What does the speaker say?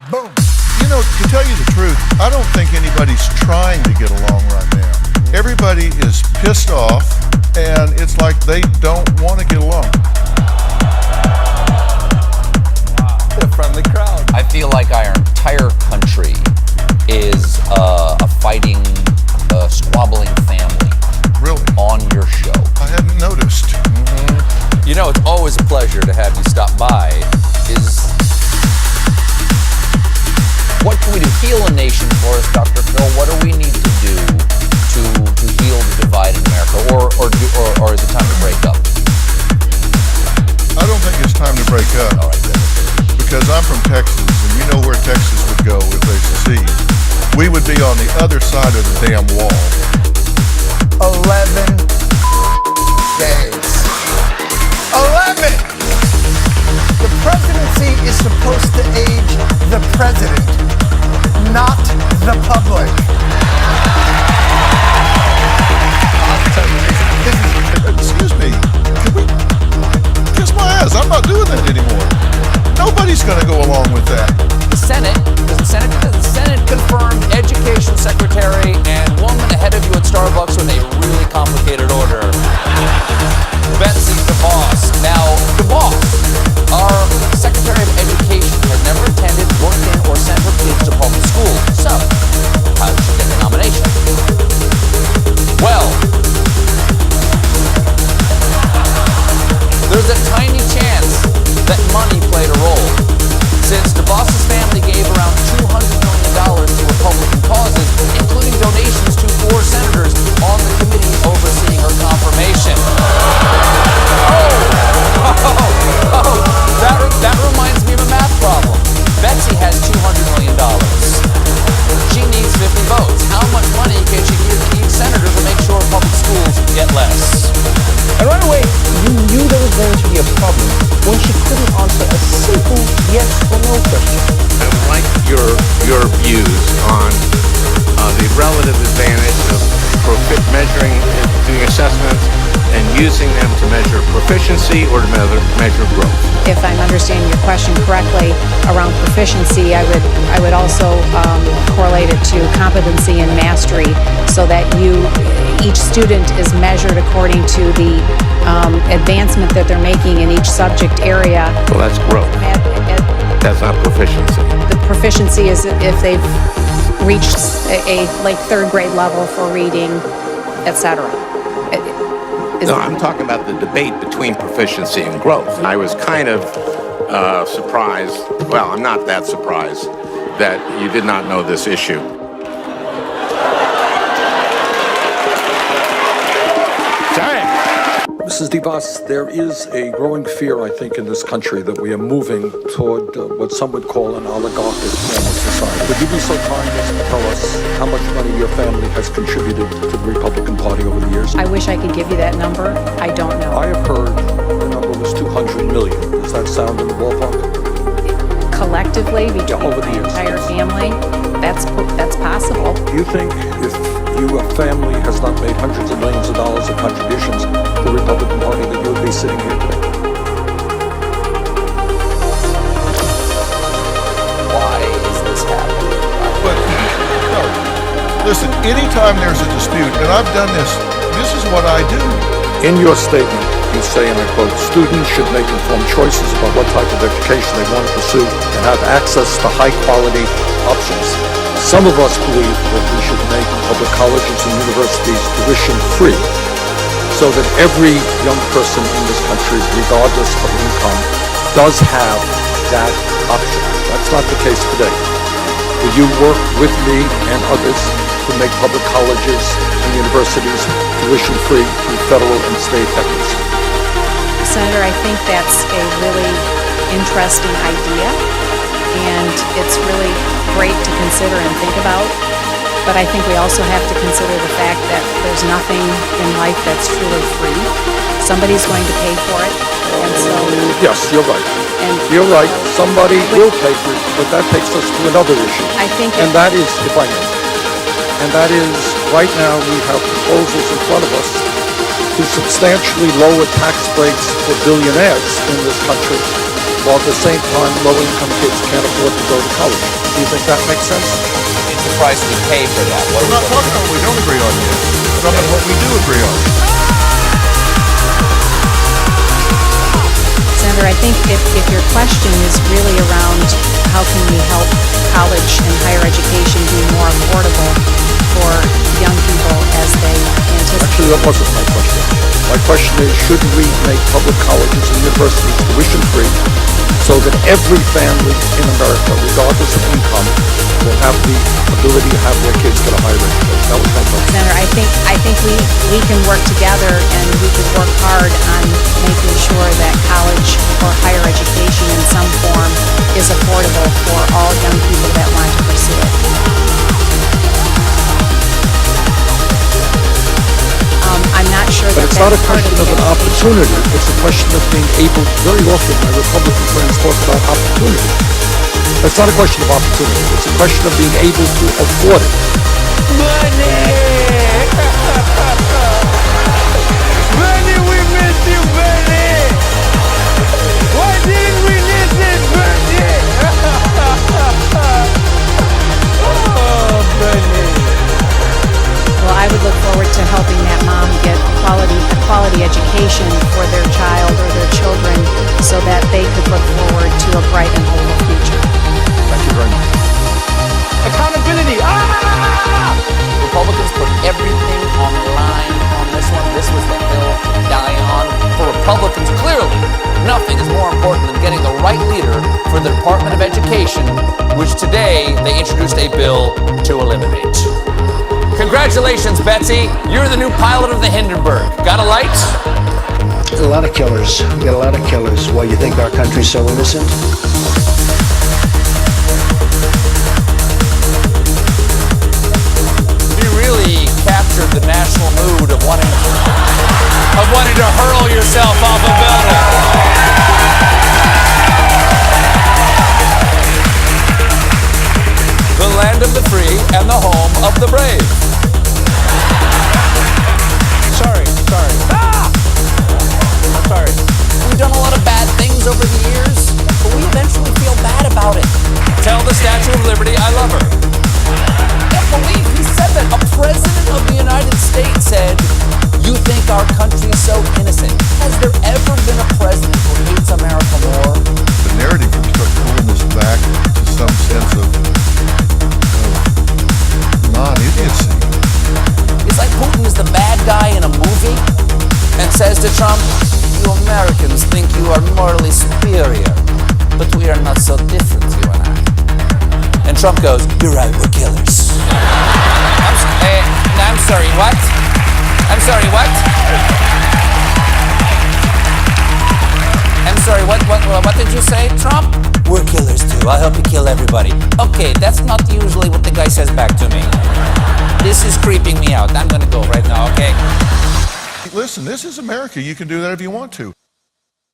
Boom. You know, to tell you the truth, I don't think anybody's trying to get along right now. Everybody is pissed off, and it's like they don't want to get along. A friendly crowd. I feel like our entire country is a fighting, squabbling family. Really? On your show. I hadn't noticed. Mm-hmm. You know, it's always a pleasure to have you stop by. What can we do? Heal a nation for us, Dr. Phil. What do we need to do to heal the divide in America? Or is it time to break up? I don't think it's time to break up. All right, then. Because I'm from Texas, and you know where Texas would go if they secede. We would be on the other side of the damn wall. 11 days. 11! The presidency is supposed to age the president, not the public. Excuse me, can we kiss my ass? I'm not doing that anymore. Nobody's going to go along with that. The Senate confirmed Education Secretary and woman ahead of you at Starbucks with a really complicated order. Betsy DeVos. Now, DeVos, our Secretary of Education, has never attended, worked in, or sent her kids to public school. So, how did she get the nomination? Well, there's a tiny chance that money played a role. Since DeVos's family gave around $200 million to Republican causes, including donations to 4 senators on the committee overseeing her confirmation. That reminds me of a math problem. Betsy has $200 million. She needs 50 votes. How much money can she give to each senator to make sure public schools get less? And right away, you knew there was going to be a problem when she couldn't answer a simple yes or no question. I would like your views on the relative advantage of measuring, doing assessments, and using them to measure proficiency or to measure growth. If I'm understanding your question correctly around proficiency, I would also correlate it to competency and mastery, so that each student is measured according to the advancement that they're making in each subject area. Well, that's growth. That's not proficiency. The proficiency is if they've reached a like 3rd grade level for reading, etc. No, I'm talking about the debate between proficiency and growth. I was kind of surprised, well, I'm not that surprised, that you did not know this issue. Mrs. DeVos, there is a growing fear, I think, in this country that we are moving toward what some would call an oligarchic form of society. Would you be so kind as to tell us how much money your family has contributed to the Republican Party over the years? I wish I could give you that number. I don't know. I have heard the number was $200 million. Does that sound in the ballpark? Collectively, between over the the years, entire family, that's possible. Do you think if your family has not made hundreds of millions of dollars of contributions to the Republican Party, that you would be sitting here today? Why is this happening? But, no. Listen, anytime there's a dispute, and I've done this is what I do. In your statement, you say, and I quote, students should make informed choices about what type of education they want to pursue and have access to high-quality options. Some of us believe that we should make public colleges and universities tuition-free so that every young person in this country, regardless of income, does have that option. That's not the case today. Will you work with me and others to make public colleges and universities tuition-free through federal and state efforts? Senator, I think that's a really interesting idea, and it's really great to consider and think about. But I think we also have to consider the fact that there's nothing in life that's truly free. Somebody's going to pay for it, and so... Yes, you're right. You're right. Somebody will pay for it, but that takes us to another issue. I think... And that is, if I may, and that is, right now we have proposals in front of us to substantially lower tax breaks for billionaires in this country while at the same time low-income kids can't afford to go to college. Do you think that makes sense? It's the price we pay for that. What I'm not talking about what we don't agree on yet. I'm talking about what we do agree on. Senator, I think if your question is really around how can we help college and higher education be more affordable for young people as they anticipate. Actually, that wasn't my question. My question is, should we make public colleges and universities tuition-free so that every family in America, regardless of income, will have the ability to have their kids get a higher education? That was my question. Senator, I think we can work together and we can work hard on making sure that college or higher education in some form is affordable for all young people that want to pursue it. I'm not sure But that it's not a that's part question of of the an education. opportunity. It's a question of being able, very often my Republican friends talk about opportunity. It's not a question of opportunity. It's a question of being able to afford it. Money! Money, we miss you, Money! Why didn't we listen, Money? Oh, Money! Well, I would look forward to helping that mom get a quality education for their child or their children so that they could look forward to a bright and hopeful future. Thank you very much. Accountability! Republicans put everything on the line on this one. This was the hill to die on. For Republicans, clearly, nothing is more important than getting the right leader for the Department of Education, which today they introduced a bill to eliminate. Congratulations, Betsy. You're the new pilot of the Hindenburg. Got a light? A lot of killers. We got a lot of killers. Why, you think our country's so innocent? You really captured the national mood of wanting to hurl yourself off a building. The land of the free and the home of the brave. Sorry. I'm sorry. We've done a lot of bad things over the years, but we eventually feel bad about it. Tell the Statue of Liberty I love her. Can't believe he said that. A president of the United States said, "You think our country is so innocent." Has there ever been a president who hates America more? The narrative can start pulling this back to some sense of non-idiocy. It's like Putin is the bad guy in a movie and says to Trump, "You Americans think you are morally superior, but we are not so different, you and I." And Trump goes, "You're right, we're killers." I'm sorry, what? I'm sorry, what? I'm sorry, what did you say, Trump? We're killers too. I'll help you kill everybody. Okay, that's not usually what the guy says back to me. This is creeping me out. I'm gonna go right now, okay? Listen, this is America. You can do that if you want to.